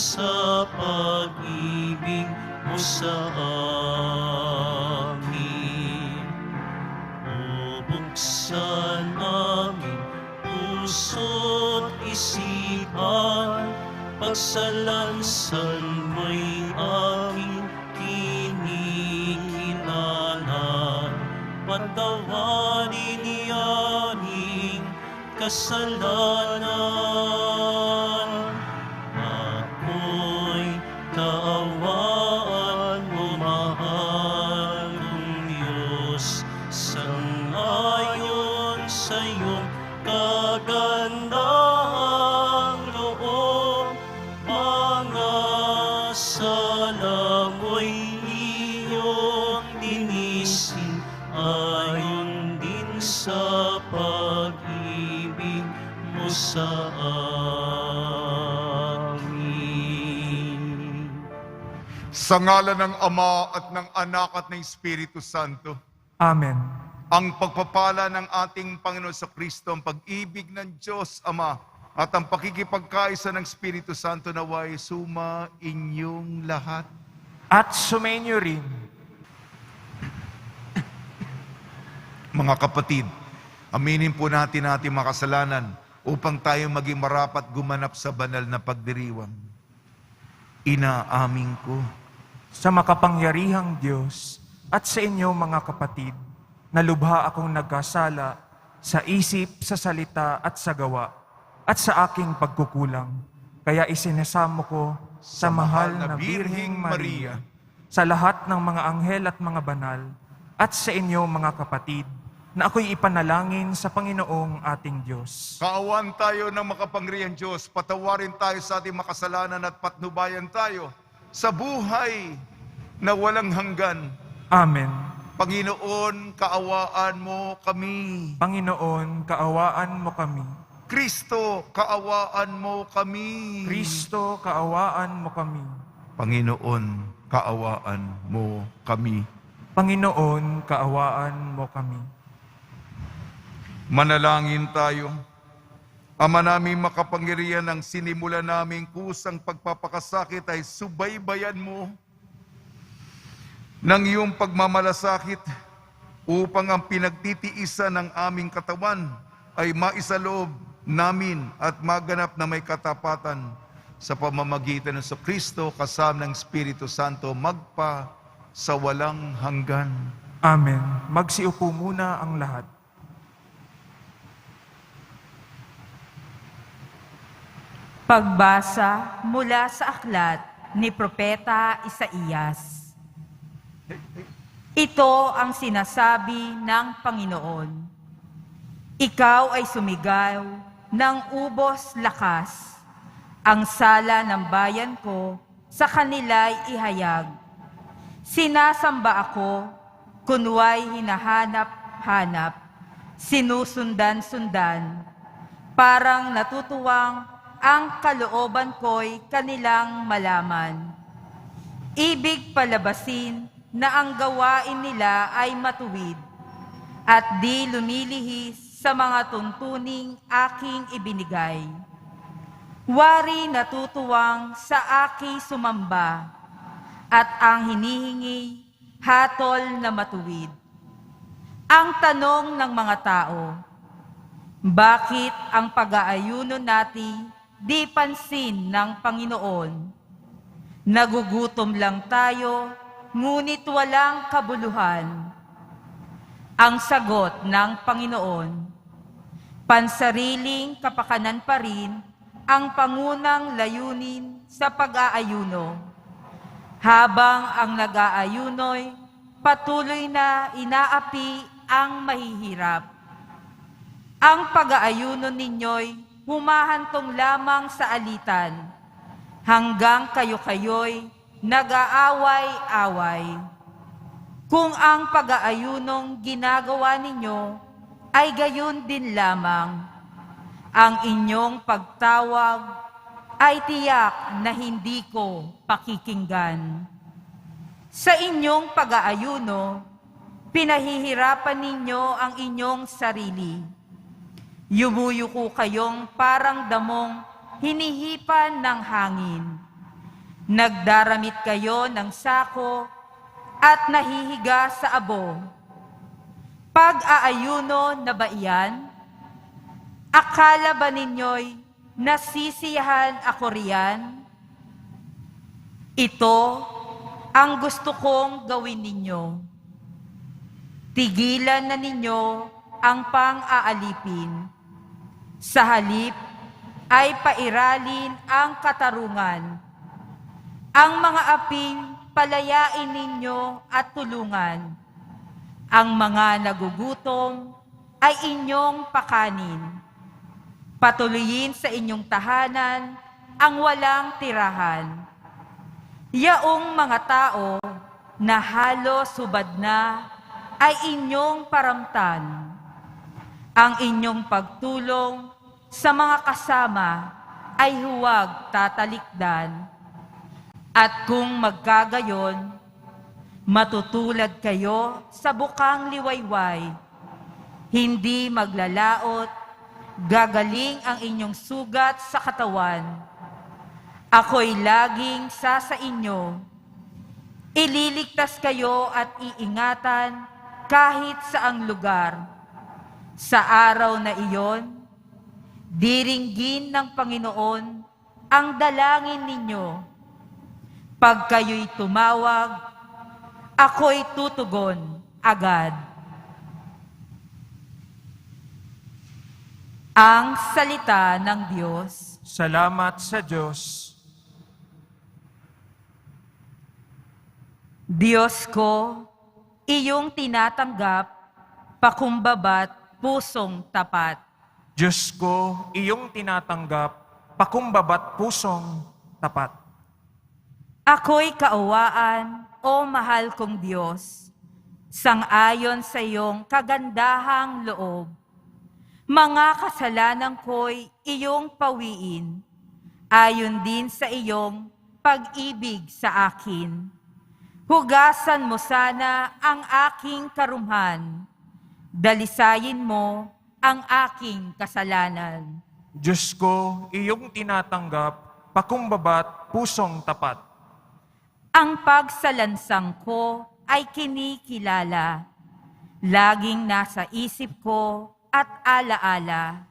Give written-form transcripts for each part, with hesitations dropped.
sa pag-ibig mo sa amin. O buksan aming puso't isipan, pagsalansan mo'y aming kinikilala. Patawarin aming kasalanan. Ako'y kaawaan mo, mahal kong Diyos, sangayon sa iyong kagandahang loob. Mga sala mo'y iyong dinisin, ayon din sa pag-ibig mo sa amin. Sa ngalan ng Ama at ng Anak at ng Espiritu Santo, Amen. ang pagpapala ng ating Panginoon sa Kristo, ang pag-ibig ng Diyos Ama, at ang pakikipagkaisa ng Espiritu Santo naway suma inyong lahat. At sumainyo rin. Mga kapatid, aminin po natin ating mga kasalanan upang tayo maging marapat gumanap sa banal na pagdiriwang. Inaamin ko Sa makapangyarihang Diyos at sa inyo mga kapatid, na lubha akong nagkasala sa isip, sa salita at sa gawa, at sa aking pagkukulang. Kaya isinasamo ko sa mahal na Birheng Maria, sa lahat ng mga anghel at mga banal, at sa inyo mga kapatid, na ako'y ipanalangin sa Panginoong ating Diyos. Kaawan tayo ng makapangyarihang Diyos, patawarin tayo sa ating makasalanan at patnubayan tayo sa buhay na walang hanggan. Amen. Panginoon, kaawaan mo kami. Panginoon, kaawaan mo kami. Kristo, kaawaan mo kami. Kristo, kaawaan mo kami. Panginoon, kaawaan mo kami. Panginoon, kaawaan mo kami. Manalangin tayo. Ama naming makapangyarihan, ang sinimula naming kusang pagpapakasakit ay subaybayan mo ng iyong pagmamalasakit upang ang pinagtitiisan ng aming katawan ay maisaloob namin at maganap na may katapatan sa pamamagitan ng Kristo kasama ng Espiritu Santo magpa sa walang hanggan. Amen. Magsiupo muna ang lahat. Pagbasa mula sa aklat ni Propeta Isaías. Ito ang sinasabi ng Panginoon. Ikaw ay sumigaw ng ubos lakas. Ang sala ng bayan ko sa kanila'y ihayag. Sinasamba ako, kunway hinahanap-hanap, sinusundan-sundan. Parang natutuwang ang kalooban ko'y kanilang malaman. Ibig palabasin na ang gawain nila ay matuwid at di lumilihis sa mga tuntuning aking ibinigay. Wari natutuwang sa aki sumamba at ang hinihingi hatol na matuwid. Ang tanong ng mga tao, bakit ang pag-aayuno natin di pansin ng Panginoon? Nagugutom lang tayo, ngunit walang kabuluhan. Ang sagot ng Panginoon, pansariling kapakanan pa rin ang pangunang layunin sa pag-aayuno. Habang ang nag-aayuno'y patuloy na inaapi ang mahihirap. Ang pag-aayuno ninyo'y humahantong lamang sa alitan, hanggang kayo-kayo'y nag-aaway-away. Kung ang pag-aayunong ginagawa ninyo ay gayon din lamang, ang inyong pagtawag ay tiyak na hindi ko pakikinggan. Sa inyong pag-aayuno, pinahihirapan ninyo ang inyong sarili. Yumuyuko kayong parang damong hinihipan ng hangin. Nagdaramit kayo ng sako at nahihiga sa abo. Pag-aayuno na ba iyan? Akala ba ninyo'y nasisiyahan ako riyan? Ito ang gusto kong gawin ninyo. Tigilan na ninyo ang pang-aalipin. Sa halip ay pairalin ang katarungan. Ang mga aping palayain ninyo at tulungan. Ang mga nagugutom ay inyong pakanin. Patuloyin sa inyong tahanan ang walang tirahan. Yaong mga tao na halos hubad na ay inyong paramtan. Ang inyong pagtulong sa mga kasama ay huwag tatalikdan. At kung magkagayon, matutulad kayo sa bukang liwayway. Hindi maglalaot, gagaling ang inyong sugat sa katawan. Ako'y laging sa inyo. Ililigtas kayo at iingatan kahit saang lugar. Sa araw na iyon, diringgin ng Panginoon ang dalangin ninyo. Pag kayo'y tumawag, ako'y tutugon agad. Ang salita ng Diyos. Salamat sa Diyos. Diyos ko, iyong tinatanggap, pakumbabat, pusong tapat. Diyos ko, iyong tinatanggap, pakumbabat pusong tapat. Ako'y kaawaan, o mahal kong Diyos, sang-ayon sa iyong kagandahang loob. Mga kasalanan ko'y iyong pawiin, ayon din sa iyong pag-ibig sa akin. Hugasan mo sana ang aking karumhan, dalisayin mo ang aking kasalanan. Diyos ko, iyong tinatanggap, pakumbabat pusong tapat. Ang pagsalansang ko ay kinikilala, laging nasa isip ko at alaala.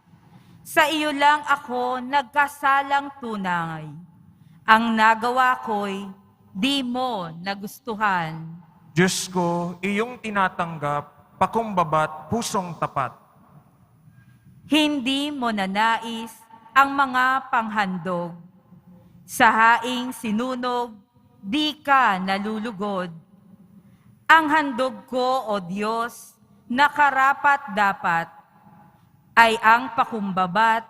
Sa iyo lang ako nagkasalang tunay, ang nagawa ko'y di mo nagustuhan. Diyos ko, iyong tinatanggap, pakumbabat pusong tapat. Hindi mo nanais ang mga panghandog. Sa haing sinunog, di ka nalulugod. Ang handog ko, O Diyos, na karapat-dapat, ay ang pakumbabat,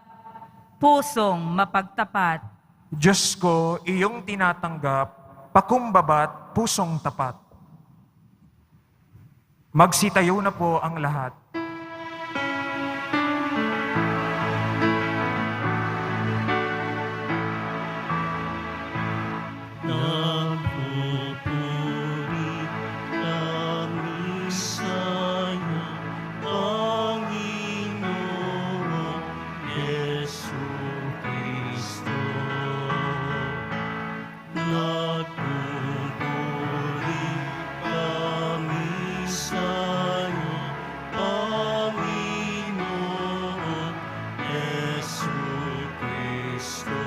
pusong mapagtapat. Diyos ko, iyong tinatanggap, pakumbabat pusong tapat. Magsitayo na po ang lahat. Nagpupuri kami sa'yo, Panginoon Jesucristo. Nagpupuri kami sa'yo, Panginoon Jesucristo.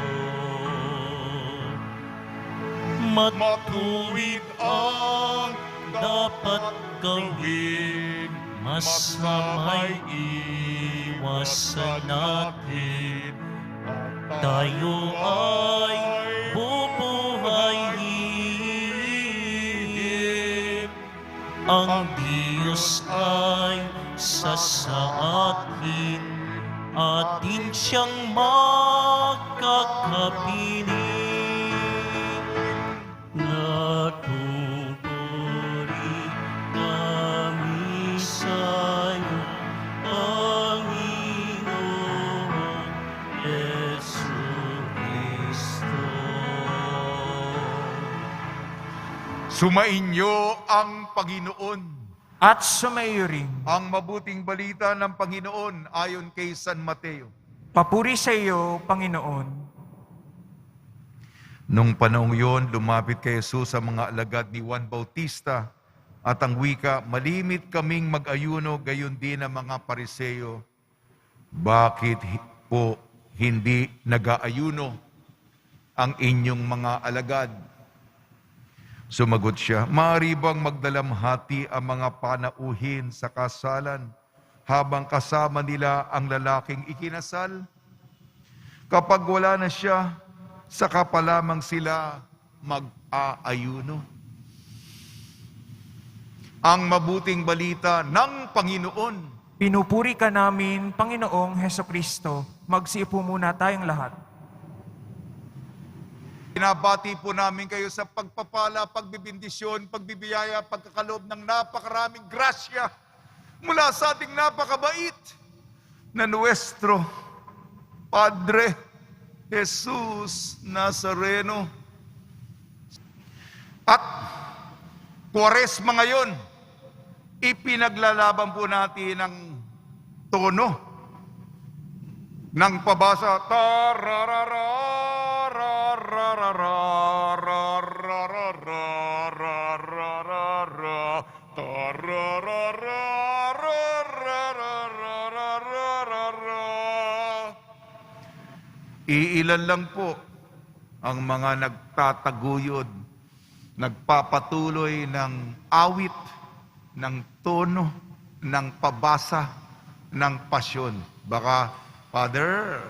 Matuwid ang dapat gawin, masama'y iwasan natin. Tayo ay bubuhayin. Ang Diyos ay sa atin, atin siyang makakapiling. Natupuri kami sa'yo, Panginoon Jesucristo. Sumainyo ang Panginoon. At sumayo rin, Ang mabuting balita ng Panginoon ayon kay San Mateo. papuri sa iyo, Panginoon. Nung panahong yon, lumapit kay Jesus sa mga alagad ni Juan Bautista at ang wika, malimit kaming mag-ayuno, gayon din ang mga Pariseo. Bakit po hindi nag-aayuno ang inyong mga alagad? Sumagot siya, maaari bang magdalamhati ang mga panauhin sa kasalan habang kasama nila ang lalaking ikinasal? Kapag wala na siya, saka pa lamang sila mag-aayuno. Ang mabuting balita ng Panginoon. Pinupuri ka namin, Panginoong Hesukristo. Magsiupo muna tayong lahat. Binabati po namin kayo sa pagpapala, pagbibindisyon, pagbibiyaya, pagkakaloob ng napakaraming grasya mula sa ating napakabait na Nuestro Padre Jesus Nazareno. At Kwaresma ngayon, ipinaglalaban po natin ang tono ng pabasa. Iilan lang po ang mga nagtataguyod, nagpapatuloy ng awit, ng tono, ng pabasa, ng pasyon. Baka, Father,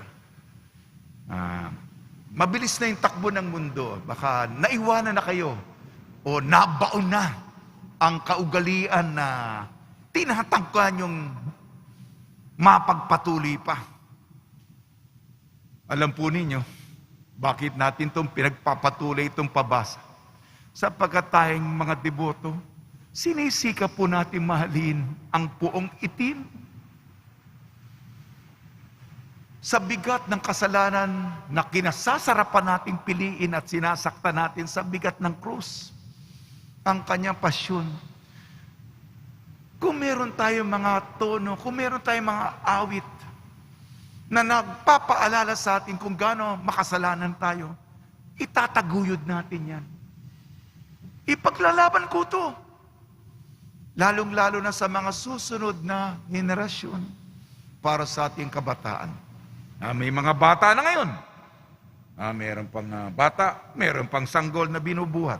mabilis na yung takbo ng mundo. Baka naiwanan na kayo o nabaon na ang kaugalian na tinatangkan yung mapagpatuloy pa. Alam po ninyo, bakit natin itong pinagpapatuloy itong pabasa? Sapagkat tayong mga deboto, sinisika po natin mahalin ang puong itim. Sa bigat ng kasalanan na kinasasarapan nating piliin at sinasakta natin sa bigat ng krus, ang kanyang pasyon. Kung meron tayong mga tono, kung meron tayong mga awit na nagpapaalala sa atin kung gaano makasalanan tayo, itataguyod natin yan. Ipaglalaban ko to. Lalong-lalo na sa mga susunod na henerasyon para sa ating kabataan. May mga bata na ngayon. Meron pang bata, meron pang sanggol na binubuhat.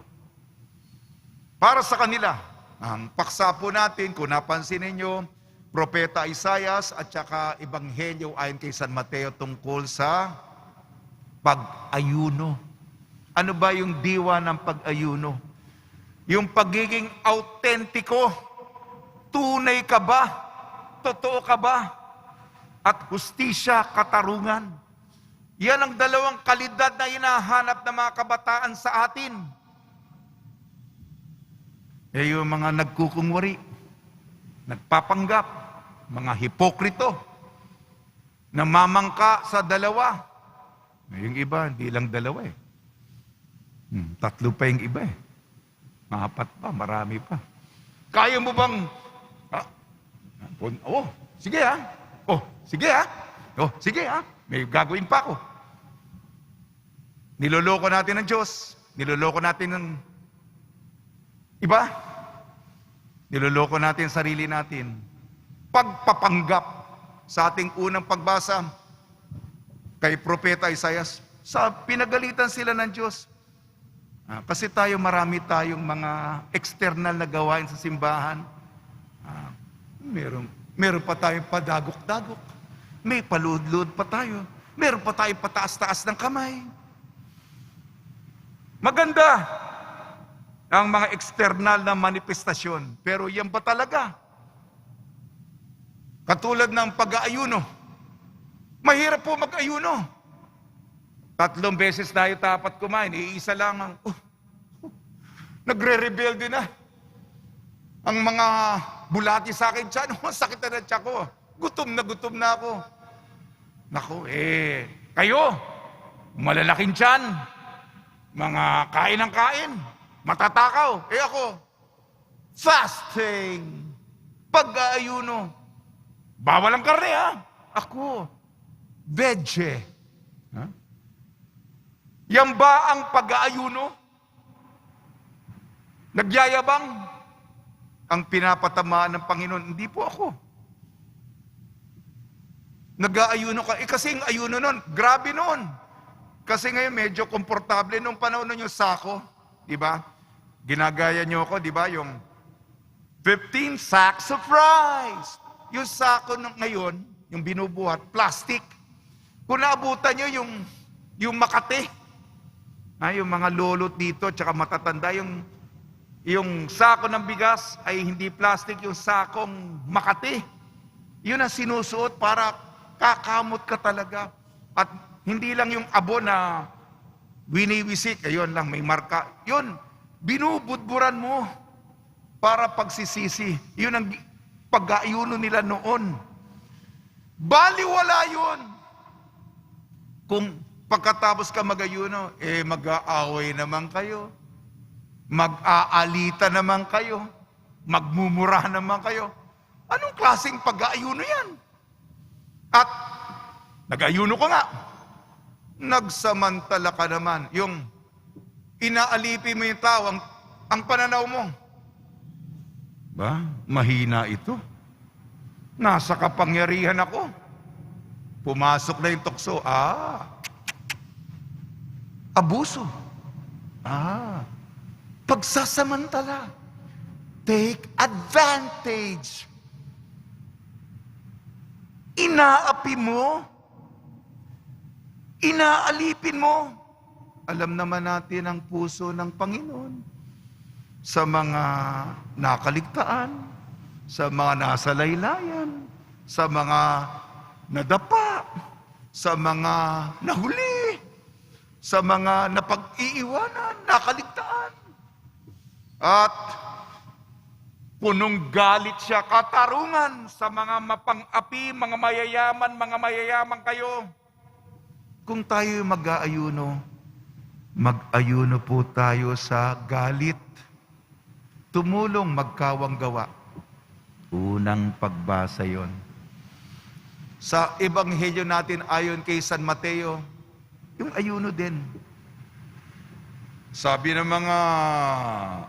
Para sa kanila, ang paksa po natin, kung napansin ninyo, Propeta Isaias at saka Ebanghelyo ayon kay San Mateo tungkol sa pag-ayuno. Ano ba yung diwa ng pag-ayuno? Yung pagiging autentiko. Tunay ka ba? Totoo ka ba? At hustisya, katarungan. Yan ang dalawang kalidad na hinahanap ng mga kabataan sa atin. Yung mga nagkukungwari, nagpapanggap, mga hipokrito, namamangka sa dalawa. Yung iba, hindi lang dalawa eh. 3 pa yung iba eh. 4 pa, marami pa. Kaya mo bang, sige ha. Sige ha. Sige ha. May gagawin pa ako. Niloloko natin ng Diyos. Niloloko natin ng iba. Niloloko natin sarili natin. Pagpapanggap sa ating unang pagbasa kay Propeta Isaias, sa pinagalitan sila ng Diyos. Kasi marami tayong mga external na gawain sa simbahan. Meron pa tayong padagok-dagok. May paludlod pa tayo. Meron pa tayong pataas-taas ng kamay. Maganda ang mga external na manifestasyon. Pero yan ba talaga? Katulad ng pag-aayuno. Mahirap po mag-ayuno. 3 beses tayo dapat kumain. Iisa lang ang, nagre-rebelde na. Ang mga bulati sa akin tiyan, sakit na tiyan ko. Gutom na ako. Naku, kayo, malalaking tiyan. Mga kain ng kain. Matatakaw. Ako, fasting. Pag-aayuno. Bawal ang karne, ha? Ako, veggie. Yan ba ang pag-aayuno? Nagyayabang ang pinapatamaan ng Panginoon. Hindi po ako. Nag-aayuno ka. Kasi yung ayuno nun, grabe nun. Kasi ngayon medyo komportable nung panahon nun yung sako. Diba? Ginagaya nyo ako, diba? Yung 15 sacks of rice. Yung sako nung ngayon, yung binubuhat, plastic. Kung naabutan nyo yung Makati, yung mga lolot dito, tsaka matatanda, yung sako ng bigas ay hindi plastic, yung sakong Makati. Yun ang sinusuot para kakamot ka talaga. At hindi lang yung abo na winiwisik, ayun lang, may marka. Yun, binubudburan mo para pagsisisi. Yun ang pag-aayuno nila noon. Baliwala yun. Kung pagkatapos ka mag-ayuno, mag-aaway naman kayo. Mag-aalita naman kayo. Magmumura naman kayo. Anong klaseng pag-aayuno yan? At nag-ayuno ka nga. Nagsamantala ka naman. Yung inaalipi mo yung tao, ang pananaw mo. Ba, mahina ito. Nasa kapangyarihan ako. Pumasok na yung tukso. Abuso. Pagsasamantala. Take advantage. Inaapi mo. Inaalipin mo. Alam naman natin ang puso ng Panginoon sa mga nakaligtaan, sa mga nasa laylayan, sa mga nadapa, sa mga nahuli, sa mga napag-iiwanan, nakaligtaan. At punong galit siya, katarungan sa mga mapang-api, mga mayayaman kayo. Kung tayo mag-aayuno, mag-ayuno po tayo sa galit. Tumulong magkawang gawa. Unang pagbasa yon. Sa ebanghelyo natin ayon kay San Mateo, yung ayuno din. Sabi ng mga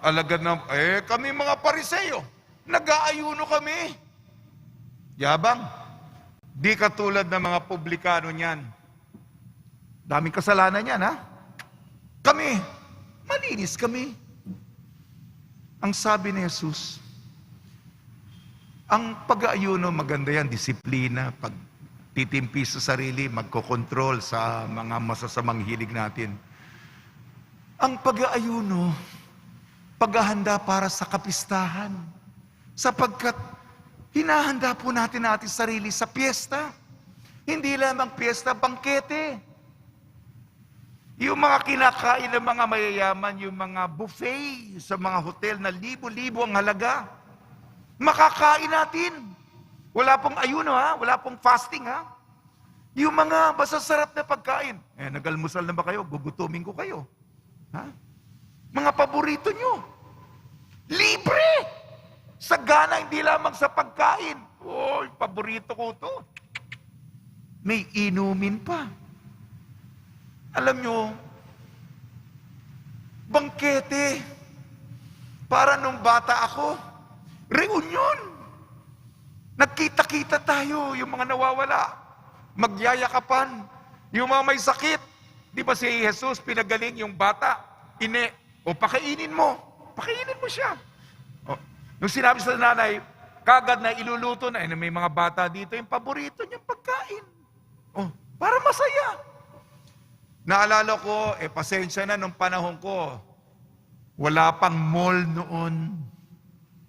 alagad na, kami mga Pariseo, nag-aayuno kami. Yabang. Di katulad ng mga publikano niyan. Daming kasalanan yan, ha? Kami, malinis kami. Ang sabi ni Jesus, ang pag-aayuno, maganda yan, disiplina, pagtitimpi sa sarili, magkokontrol sa mga masasamang hilig natin. Ang pag-aayuno, paghahanda para sa kapistahan, sapagkat hinahanda po natin sarili sa piyesta. Hindi lamang piyesta, bangkete. Yung mga kinakain ng mga mayayaman, yung mga buffet sa mga hotel na libo-libo ang halaga, makakain natin. Wala pong ayuno, ha? Wala pong fasting, ha? Yung mga masasarap na pagkain. Nag-almusal na ba kayo? Gugutumin ko kayo. Ha? Mga paborito nyo. Libre! Sagana, hindi lamang sa pagkain. Paborito ko to. May inumin pa. Alam nyo, bangkete. Para nung bata ako, reunion. Nagkita-kita tayo, yung mga nawawala. Magyayakapan. Yung mga may sakit. Di ba si Jesus pinagaling yung bata? Pakainin mo. Pakainin mo siya. Nung sinabi sa nanay, kagad na iluluto na, may mga bata dito, yung paborito niyang pagkain. Para masaya. Naalala ko, pasensya na nung panahon ko, wala pang mall noon.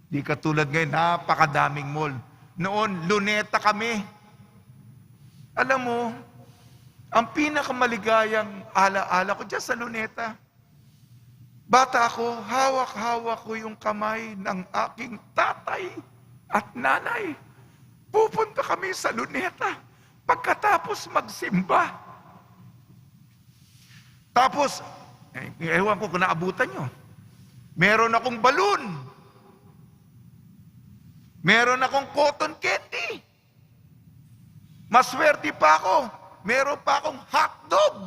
Di katulad ngayon, napakadaming mall. Noon, Luneta kami. Alam mo, ang pinakamaligayang alaala ko dyan sa Luneta, bata ako, hawak-hawak ko yung kamay ng aking tatay at nanay. Pupunta kami sa Luneta pagkatapos magsimba. Tapos, ewan ko kung naabutan nyo. Meron akong balloon. Meron akong cotton candy. Maswerte pa ako. Meron pa akong hotdog.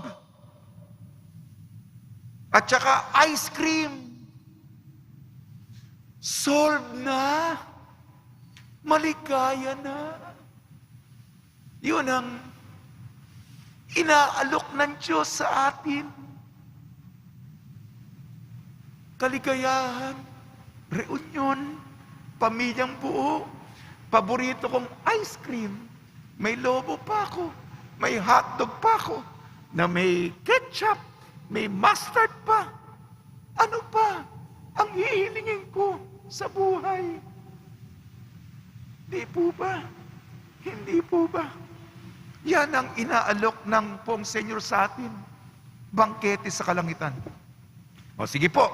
At saka ice cream. Solved na. Maligaya na. Yun ang inaalok ng Diyos sa atin. Kaligayahan, reunion, pamilyang buo, paborito kong ice cream. May lobo pa ako, may hotdog pa ako, na may ketchup, may mustard pa. Ano pa ang hihilingin ko sa buhay? Hindi po ba? Hindi po ba? Yan ang inaalok ng pong Senyor sa atin. Bangkete sa kalangitan. O sige po,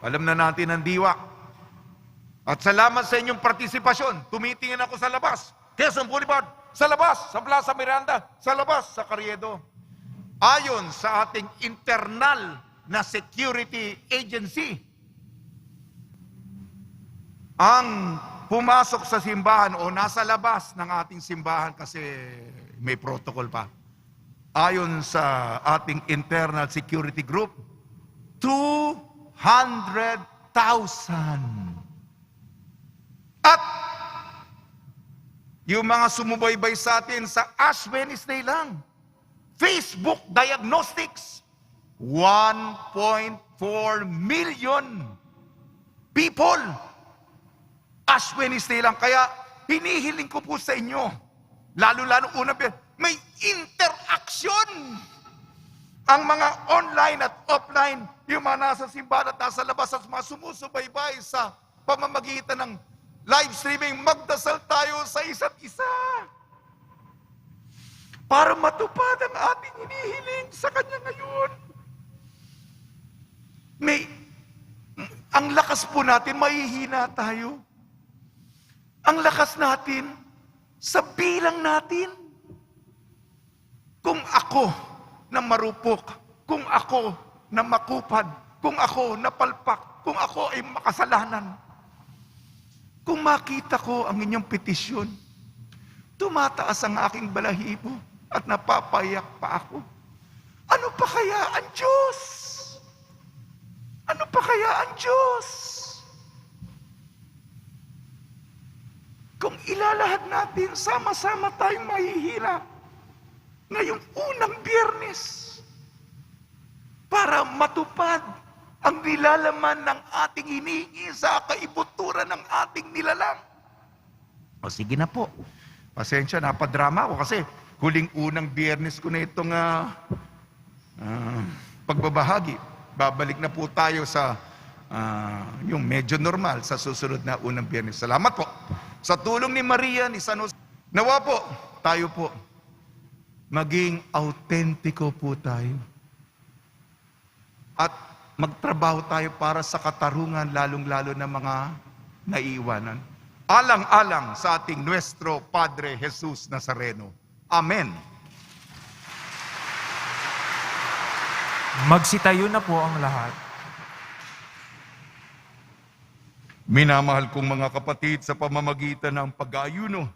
alam na natin ang diwa. At salamat sa inyong partisipasyon. Tumitingin ako sa labas. Quezon Boulevard, sa labas, sa Plaza Miranda, sa labas, sa Carriedo. Ayon sa ating internal na security agency, ang pumasok sa simbahan o nasa labas ng ating simbahan kasi may protocol pa. Ayon sa ating internal security group, 200,000. At yung mga sumubaybay sa atin sa Ash Wednesday lang, Facebook Diagnostics, 1.4 million people. Ash Wednesday lang. Kaya hinihiling ko po sa inyo, lalo-lalo unang may interaction. Ang mga online at offline, yung mga nasa simbahan at nasa labas at mga sumusubaybay sa pamamagitan ng live streaming, magdasal tayo sa isa't isa para matupad ang ating hinihiling sa Kanya ngayon. Ang lakas po natin, mahihina tayo. Ang lakas natin, sa bilang natin. Kung ako na marupok, kung ako na makupad, kung ako na palpak, kung ako ay makasalanan, kung makita ko ang inyong petisyon, tumataas ang aking balahibo at napapayak pa ako. Ano pa kaya ang Diyos? Ano pa kaya ang Diyos? Kung ilalahad natin, sama-sama tayong mahihila ngayong unang Biyernes para matupad ang nilalaman ng ating hinihingi sa kaibuturan ng ating nilalang. O sige na po. Pasensya, napadrama ako kasi huling unang Biyernes ko na itong pagbabahagi. Babalik na po tayo sa yung medyo normal sa susunod na unang Biyernes. Salamat po. Sa tulong ni Maria, ni San Jose, nawa po, tayo po, maging autentiko po tayo. At magtrabaho tayo para sa katarungan, lalong-lalo na mga naiiwanan. Alang-alang sa ating Nuestro Padre Jesus Nazareno. Amen. Magsitayo na po ang lahat. Minamahal kong mga kapatid, sa pamamagitan ng pag-aayuno,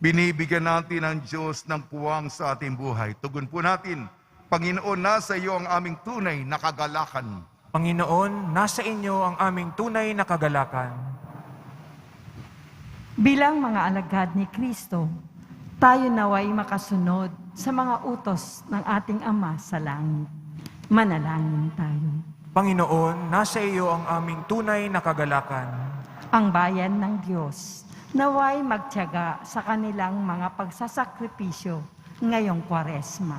binibigyan natin ang Diyos ng puwang sa ating buhay. Tugon po natin, Panginoon, nasa iyo ang aming tunay na kagalakan. Panginoon, nasa inyo ang aming tunay na kagalakan. Bilang mga alagad ni Kristo, tayo naway makasunod sa mga utos ng ating Ama sa langit. Manalangin tayo. Panginoon, nasa iyo ang aming tunay na kagalakan. Ang bayan ng Diyos, naway magtiyaga sa kanilang mga pagsasakripisyo ngayong Kwaresma.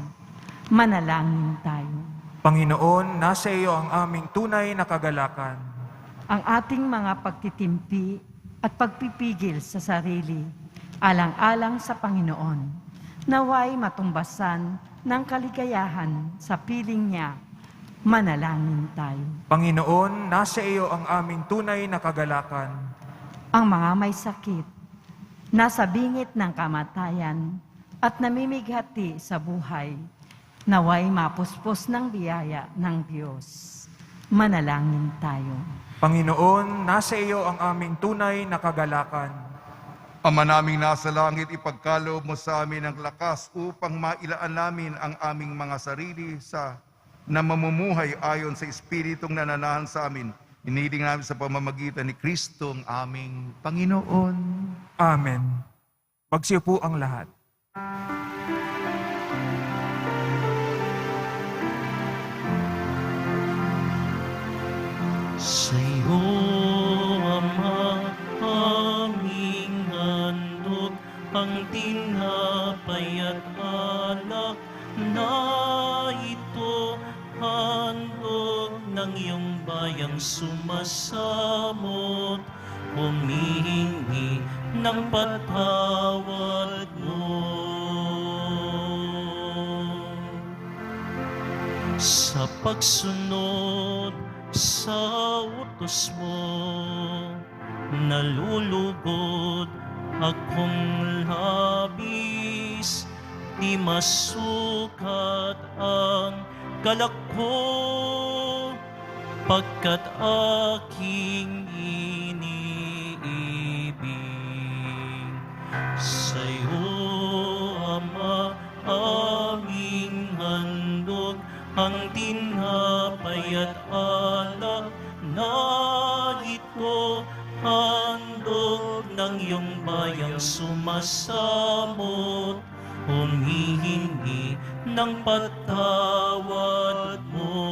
Manalangin tayo. Panginoon, nasa iyo ang aming tunay na kagalakan. Ang ating mga pagtitimpi at pagpipigil sa sarili, alang-alang sa Panginoon, naway matumbasan ng kaligayahan sa piling niya. Manalangin tayo. Panginoon, nasa iyo ang aming tunay na kagalakan. Ang mga may sakit, nasa bingit ng kamatayan at namimighati sa buhay, naway mapuspos ng biyaya ng Diyos. Manalangin tayo. Panginoon, nasa iyo ang aming tunay na kagalakan. Ama naming nasa langit, ipagkaloob mo sa amin ang lakas upang mailaan namin ang aming mga sarili sa na mamumuhay ayon sa Espiritong nananahan sa amin. Iniling namin sa pamamagitan ni Kristo ang aming Panginoon. Amen. Magsiupo ang lahat. Sa'yo, Ama, aming handog, ang tinapay at alak na ito, handog ng iyong bayang sumasamot, humihingi ng patawad mo. Sa pagsunod sa utos mo, nalulugod akong labis, di masukat ang galak ko, pagkat aking iniibig. Sa'yo, Ama, aming handog, ang tinapay at alak na ito, handog ng iyong bayang sumasamot, humihingi ng patawad mo.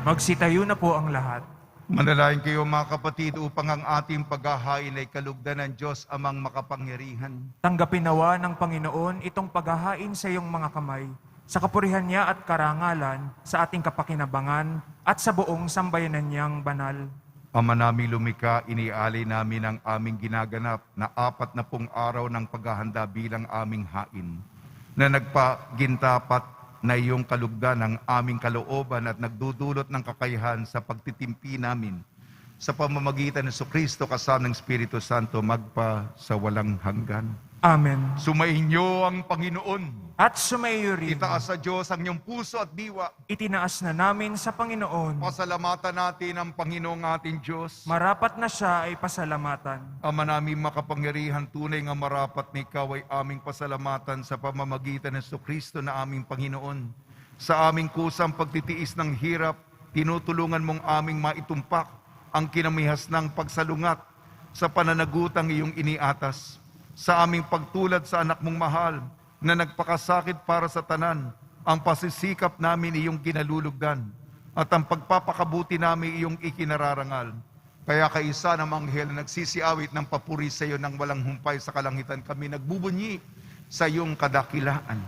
Magsitayo na po ang lahat. Manalangin kayo mga kapatid upang ang ating paghahain ay kalugdan ng Diyos amang makapangyarihan. Tanggapin nawa ng Panginoon itong paghahain sa iyong mga kamay, sa kapurihan niya at karangalan, sa ating kapakinabangan at sa buong sambayanan niyang banal. Ama namin lumikha, inialay namin ang aming ginaganap na 40 araw ng paghahanda bilang aming hain, na nagpagintapat na iyong kalugdan ng aming kalooban at nagdudulot ng kakayahan sa pagtitimpi namin sa pamamagitan ng Kristo kasama ng Espiritu Santo magpa sa walang hanggan. Amen. Sumainyo ang Panginoon. At sumaiyo rin, Itaas sa Diyos ang iyong puso at diwa. itinaas na namin sa Panginoon. Pasalamatan natin ang Panginoong ating Diyos. Marapat na siya ay pasalamatan. Ama namin makapangyarihan, tunay nga marapat na ikaw ay aming pasalamatan sa pamamagitan ng Kristo na aming Panginoon. Sa aming kusang pagtitiis ng hirap, tinutulungan mong aming maitumpak ang kinamihas ng pagsalungat sa pananagutang iyong iniatas. Sa aming pagtulad sa anak mong mahal na nagpakasakit para sa tanan, ang pasisikap namin iyong kinalulugdan at ang pagpapakabuti namin iyong ikinararangal. Kaya kaisa ng anghel na nagsisiawit ng papuri sa iyo ng walang humpay sa kalangitan, kami nagbubunyi sa iyong kadakilaan.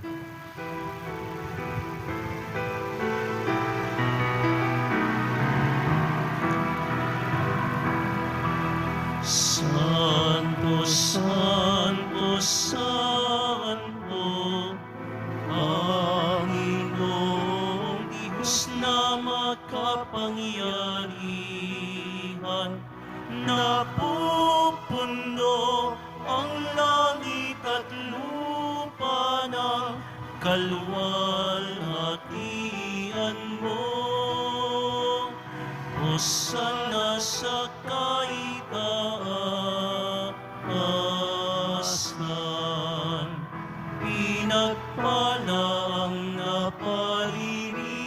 Santo, Santo, Santo, Panginoong Diyos na makapangyarihan, napupuno ang langit at lupa ng kaluwalhatian mo. Hosana sa kaitaasan, pinagpala ang naparirito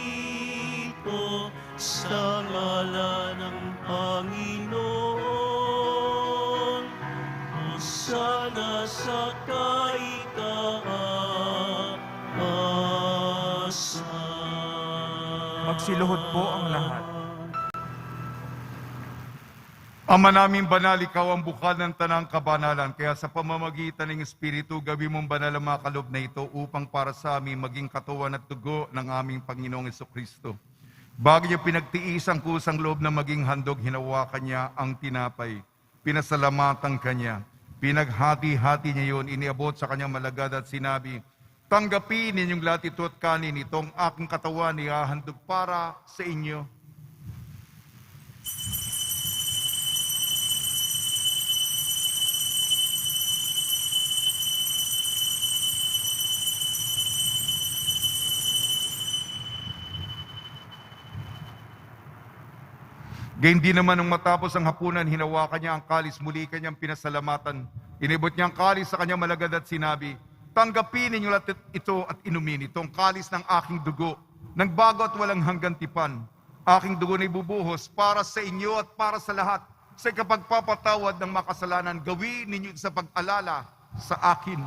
sa ngalan ng Panginoon. Hosana sa kaitaasan. Magsiluhod po ang lahat. Ama namin banal, ikaw ang bukal ng tanang kabanalan. Kaya sa pamamagitan ng Espiritu, gawin mong banal ang mga kaloob na ito upang para sa amin maging katawan at dugo ng aming Panginoong Kristo. Bago niya pinagtiis ang kusang loob na maging handog, hinawakan niya ang tinapay. Pinasalamatan kanya. Pinaghati-hati niya yun, iniabot sa kanyang malagad at sinabi, tanggapin ninyong lahat ito at kanin, itong aking katawan ihahandog para sa inyo. Gayun din naman nung matapos ang hapunan, hinawakan niya ang kalis, muli kanyang pinasalamatan. Inibot niya ang kalis sa kanyang malagad at sinabi, Tanggapin ninyo lahat ito at inumin itong kalis ng aking dugo, ng bago at walang hanggang tipan. Aking dugo na ibubuhos para sa inyo at para sa lahat. Sa kapagpapatawad ng makasalanan, gawin ninyo sa pag-alala sa akin.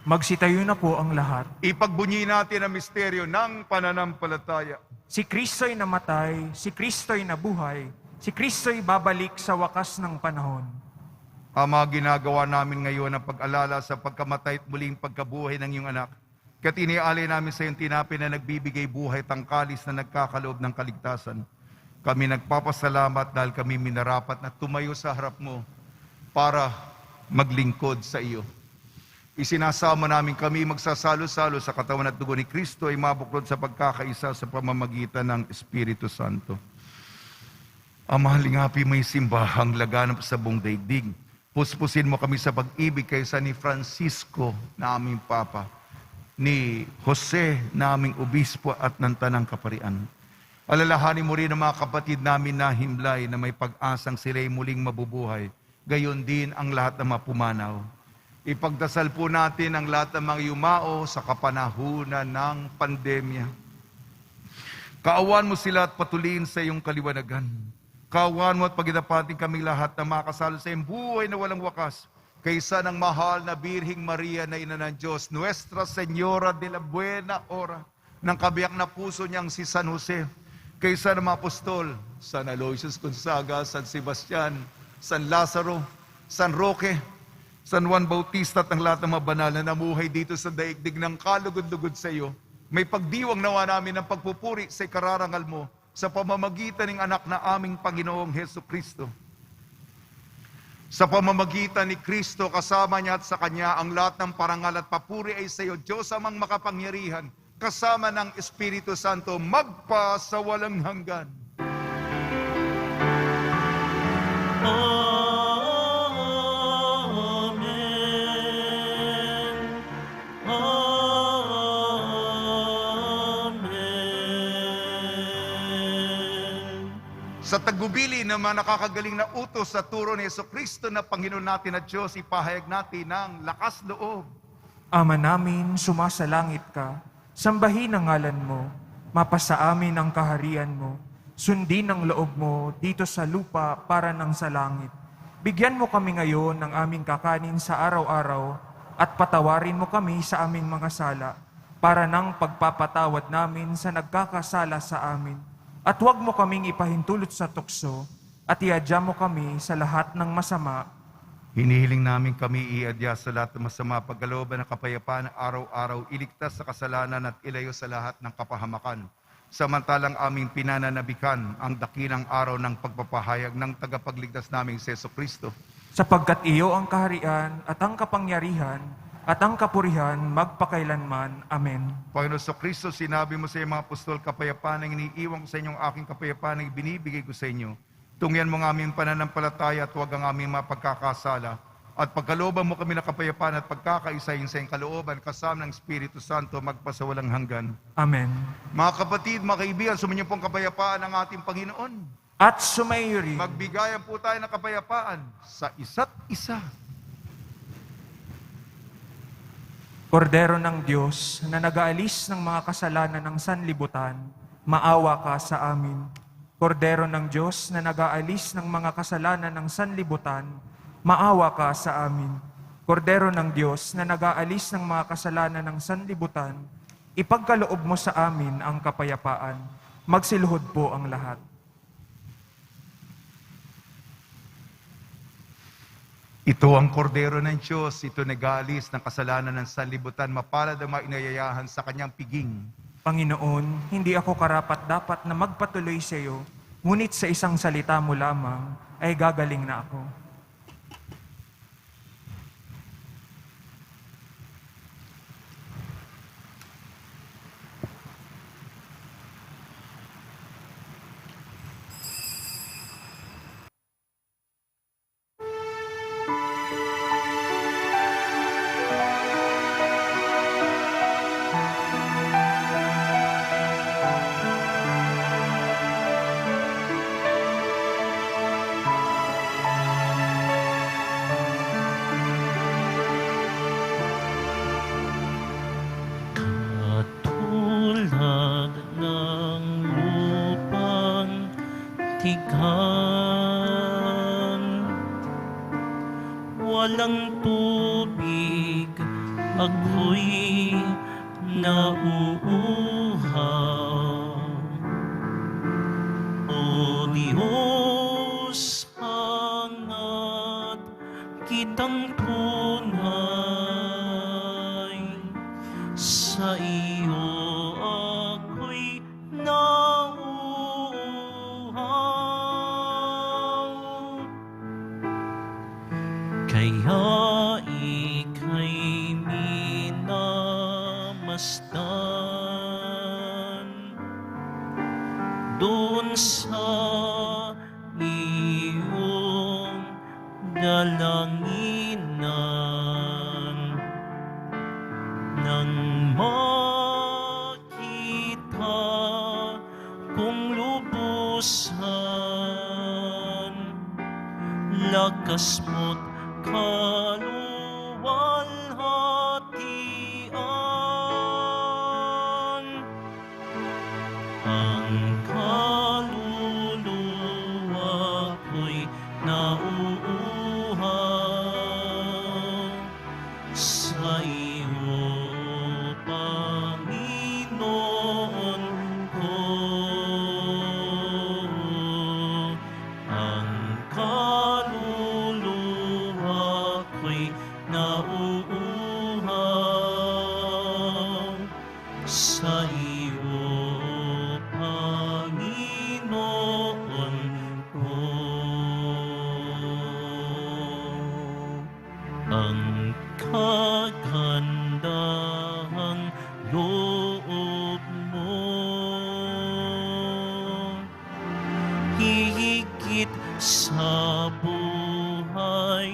Magsitayo na po ang lahat. Ipagbunyi natin ang misteryo ng pananampalataya. Si Kristo'y namatay, si Kristo'y nabuhay, si Kristo'y babalik sa wakas ng panahon. Ama, ginagawa namin ngayon ang pag-alala sa pagkamatay at muling pagkabuhay ng iyong anak. Kaya't iniaalay namin sa iyong tinapin na nagbibigay buhay tangkalis na nagkakaloob ng kaligtasan. Kami nagpapasalamat dahil kami minarapat na tumayo sa harap mo para maglingkod sa iyo. Isinasama namin kami magsasalo-salo sa katawan at dugo ni Kristo ay mabuklod sa pagkakaisa sa pamamagitan ng Espiritu Santo. Ama, halingapi may simbahang laganap sa buong daigdig. Puspusin mo kami sa pag-ibig kaysa ni Francisco na aming Papa, ni Jose na aming Obispo at ng Tanang Kaparian. Alalahanin mo rin ang mga kapatid namin na himlay na may pag-asang sila'y muling mabubuhay. Gayon din ang lahat ng mapumanaw. Ipagdasal po natin ang lahat ng mga yumao sa kapanahunan ng pandemya. Kaawan mo sila at patuloyin sa iyong kaliwanagan. Kaawan mo at paginapating kaming lahat na makasalo sa iyong buhay na walang wakas. Kaysa ng mahal na Birhing Maria na Ina ng Diyos, Nuestra Señora de la Buena Hora, ng kabiyak na puso niyang si San Jose, kaysa ng mga apostol, San Aloysius Gonzaga, San Sebastian, San Lazaro, San Roque, San Juan Bautista at ang lahat ng mga banal na namuhay dito sa daigdig ng kalugod-lugod sa iyo, may pagdiwang nawa namin ng pagpupuri sa ikararangal mo sa pamamagitan ng anak na aming Panginoong Heso Kristo. Sa pamamagitan ni Kristo, kasama niya at sa Kanya, ang lahat ng parangal at papuri ay sa iyo, Diyos amang makapangyarihan, kasama ng Espiritu Santo, magpa sa walang hanggan. Sa tagubili ng mga nakakagaling na utos sa turo ni Jesucristo na Panginoon natin at Diyos, ipahayag natin ng lakas loob. Ama namin, sumasalangit ka, sambahin ang ngalan mo, mapasa amin ang kaharian mo, sundin ang loob mo dito sa lupa para nang sa langit. Bigyan mo kami ngayon ng aming kakanin sa araw-araw at patawarin mo kami sa aming mga sala para nang pagpapatawad namin sa nagkakasala sa amin. At huwag mo kaming ipahintulot sa tukso at iadya mo kami sa lahat ng masama. Hinihiling namin kami iadya sa lahat ng masama, pagkalooban ng kapayapaan araw-araw, iligtas sa kasalanan at ilayo sa lahat ng kapahamakan. Samantalang aming pinananabikan ang dakilang araw ng pagpapahayag ng tagapagligtas naming si Jesucristo. Sapagkat iyo ang kaharian at ang kapangyarihan at ang kapurihan magpakailanman. Amen. Panginoon Kristo, sinabi mo sa iyong mga apostol, kapayapaan ang iniiwan ko sa inyong aking kapayapaan ang binibigay ko sa inyo. Tungyan mo ang aming pananampalataya at huwag ang aming mapagkakasala. At pagkalooban mo kami ng kapayapaan at pagkakaisahin sa iyong kalooban kasama ng Espiritu Santo magpasawalang hanggan. Amen. Mga kapatid, mga kaibigan, sumainyo pong kapayapaan ng ating Panginoon. At sumayo rin. Magbigayan po tayo ng kapayapaan sa isa't isa. Kordero ng Diyos na nag-aalis ng mga kasalanan ng sanlibutan, maawa ka sa amin. Kordero ng Diyos na nag-aalis ng mga kasalanan ng sanlibutan, maawa ka sa amin. Kordero ng Diyos na nag-aalis ng mga kasalanan ng sanlibutan, ipagkaloob mo sa amin ang kapayapaan. Magsiluhod po ang lahat. Ito ang kordero ng Diyos, ito nag-aalis ng kasalanan ng sanlibutan, mapalad ang mga inayayahan sa kanyang piging. Panginoon, hindi ako karapat-dapat na magpatuloy sa iyo, ngunit sa isang salita mo lamang ay gagaling na ako. walang tubig, ako'y nauuhaw. O Diyos, hangat kitang tunay, sa iyo ako'y nauuhaw. Kaya ika'y minamasdan doon sa iyong dalanginan, nang makita kong lubusan lakas mo't kaluwalhatian. Ang kaluluwa ko'y nauuhaw sa iyo, Panginoon ko. Ang kaluluwa ko'y nauuhaw sa iyo, Panginoon ko. Ang kagandahang loob mo, hihigit sa buhay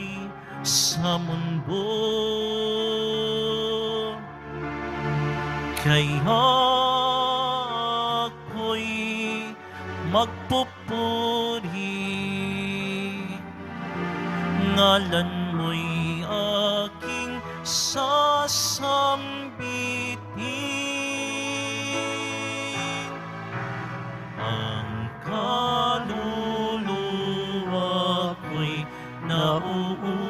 sa mundo. Kaya ako'y magpupuri, ngalan mo'y aking sasambitin. Ang kaluluwa ko'y nauuhaw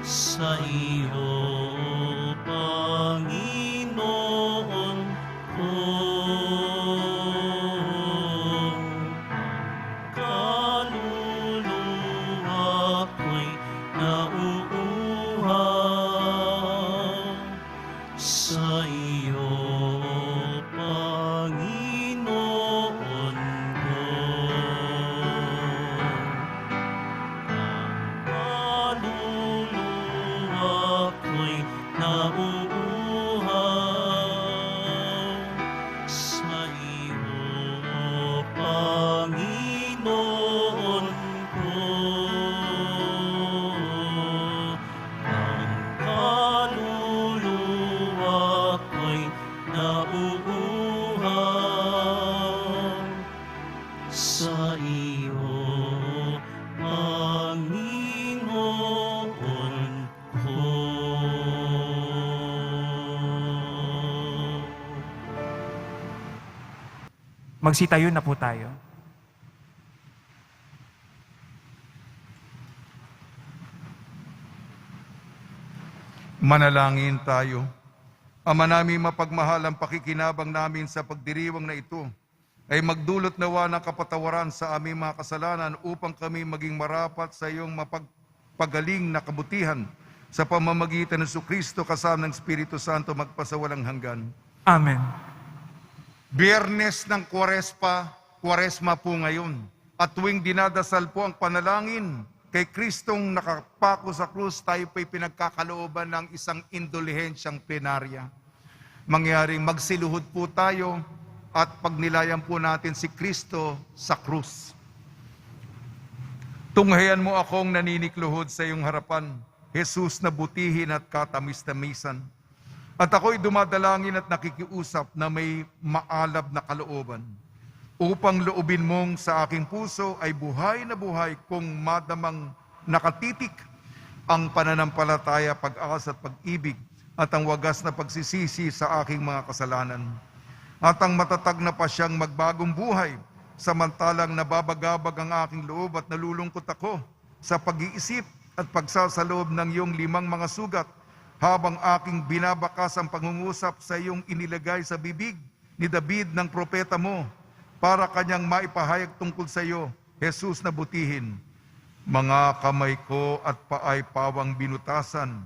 sa iyo, Panginoon ko. Kaluluwa ko'y nauuhaw sa iyo, Panginoon ko. Ang kaluluwa ko'y nauuhaw sa iyo, Panginoon ko. Ang kaluluwa ko'y nauuhaw sa iyo, Panginoon ko. Magsitayo na po tayo. Manalangin tayo. Ama namin mapagmahal, ang pakikinabang namin sa pagdiriwang na ito ay magdulot nawa ng kapatawaran sa aming mga kasalanan upang kami maging marapat sa iyong mapagpagaling na kabutihan sa pamamagitan ng Kristo kasama ng Espiritu Santo magpasawalang hanggan. Amen. Biyernes ng Kwaresma po ngayon, at tuwing dinadasal po ang panalangin kay Kristong nakapako sa krus, tayo po'y pinagkakalooban ng isang indulhensyang plenarya. Mangyaring magsiluhod po tayo at pagnilayan po natin si Kristo sa krus. Tunghayan mo akong naninikluhod sa iyong harapan, Jesus na butihin at katamis-tamisan. At ako'y dumadalangin at nakikiusap na may maalab na kalooban, upang loobin mong sa aking puso ay buhay na buhay kung madamang nakatitik ang pananampalataya, pag-asa at pag-ibig at ang wagas na pagsisisi sa aking mga kasalanan. At ang matatag na pasyang magbagong buhay, samantalang nababagabag ang aking loob at nalulungkot ako sa pag-iisip at pagsasaloob ng iyong 5 mga sugat habang aking binabakas ang pangungusap sa iyong inilagay sa bibig ni David ng propeta mo para kanyang maipahayag tungkol sa iyo, Jesus na butihin. Mga kamay ko at paay pawang binutasan,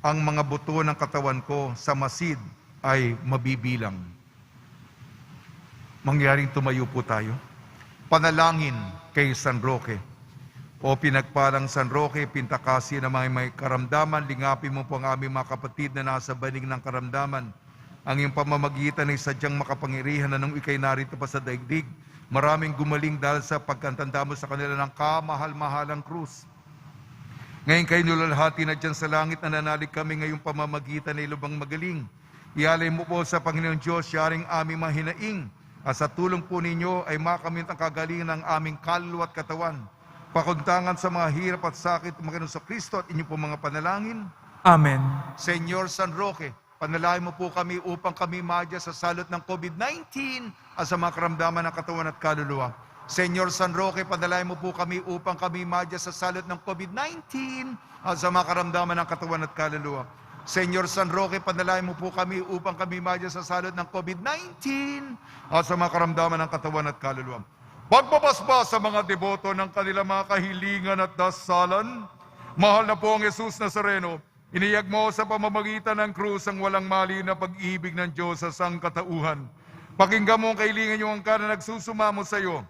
ang mga buto ng katawan ko sa masid ay mabibilang. Mangyaring tumayo po tayo. Panalangin kay San Roque. O pinagpalang San Roque, pintakasi na may karamdaman, lingapin mo po ang aming mga kapatid na nasa banig ng karamdaman. Ang iyong pamamagitan ay sadyang makapangyarihan na nung ikay narito pa sa daigdig. Maraming gumaling dahil sa pagkantanda mo sa kanila ng kamahal-mahalang krus. Ngayon kayo nilalhati na dyan sa langit na nanalig kami ngayong pamamagitan ay lubang magaling. Ialay mo po sa Panginoon Diyos, yaring aming mahinaing. At sa tulong po ninyo ay makamit ang kagalingan ng aming kaluluwa at katawan. Pakuntangan sa mga hirap at sakit ng Panginoon sa Kristo at inyo po mga panalangin. Amen. Senyor San Roque, panalangin mo po kami upang kami madya sa salot ng COVID-19 at sa mga karamdaman ng katawan at kaluluwa. Senyor San Roque, panalangin mo po kami upang kami madya sa salot ng COVID-19 at sa mga karamdaman ng katawan at kaluluwa. Senyor San Roque, panalangin mo po kami upang kami madya sa salot ng COVID-19 at sa mga karamdaman ng katawan at kaluluwa. Pagbabasbas sa mga deboto ng kanilang mga kahilingan at dasalan, mahal na po ang Jesus Nazareno, iniyag mo sa pamamagitan ng krus ang walang mali na pag-ibig ng Diyos sa sangkatauhan. Pakinggan mo ang kahilingan niyong angka na nagsusumamo sa iyo.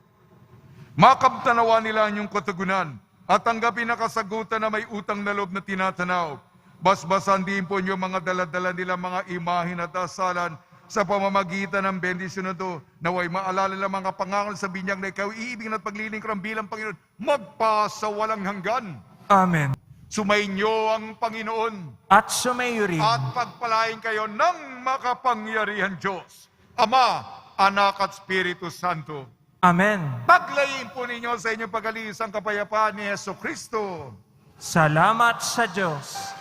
Makabtanawa nila ang iyong katugunan at tanggapin na kasagutan na may utang na loob na tinatanaw. Basbasan din po niyo mga daladala nila mga imahin at dasalan sa pamamagitan ng bendisyon na ito, naway maalala ng mga pangangal sa binyag na ikaw iibig at paglilingkuran bilang Panginoon, magpasa walang hanggan. Amen. Sumainyo ang Panginoon At sumayo rin at pagpalain kayo ng makapangyarihan Diyos, Ama, Anak at Espiritu Santo. Amen. Paglayin po ninyo sa inyong pag-alis ang kapayapaan ni Jesucristo. Salamat sa Diyos.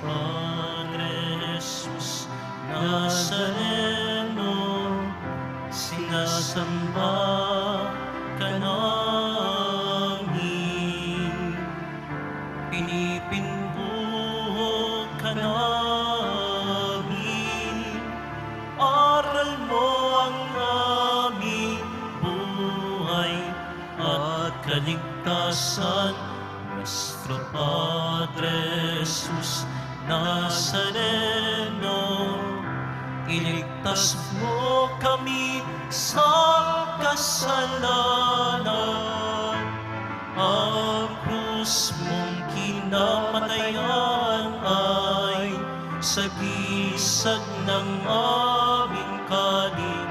Padre Jesus Nazareno, sinasamba ka namin, pinipinbuhog ka namin, aral mo ang aming buhay at kaligtasan. Nuestro Padre Jesus Nazareno, iligtas mo kami sa kasalanan. Ang krus mong kinamatayan ay sagisag ng aming kaligtasan.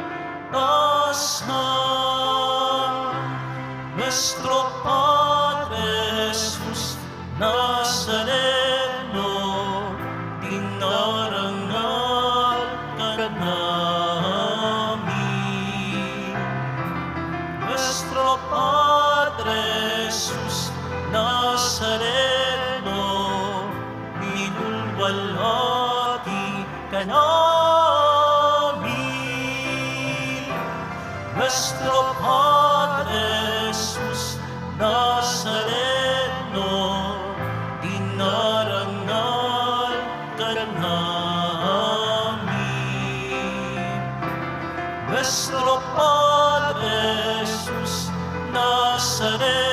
Nuestro Padre Jesus Nazareno, dinarangal ka namin. Nuestro Padre Jesus Nazareno, minulwalhati ka namin. Nuestro Padre Jesus Nazareno, dinarangal ka namin. Nuestro Padre Jesus Nazareno,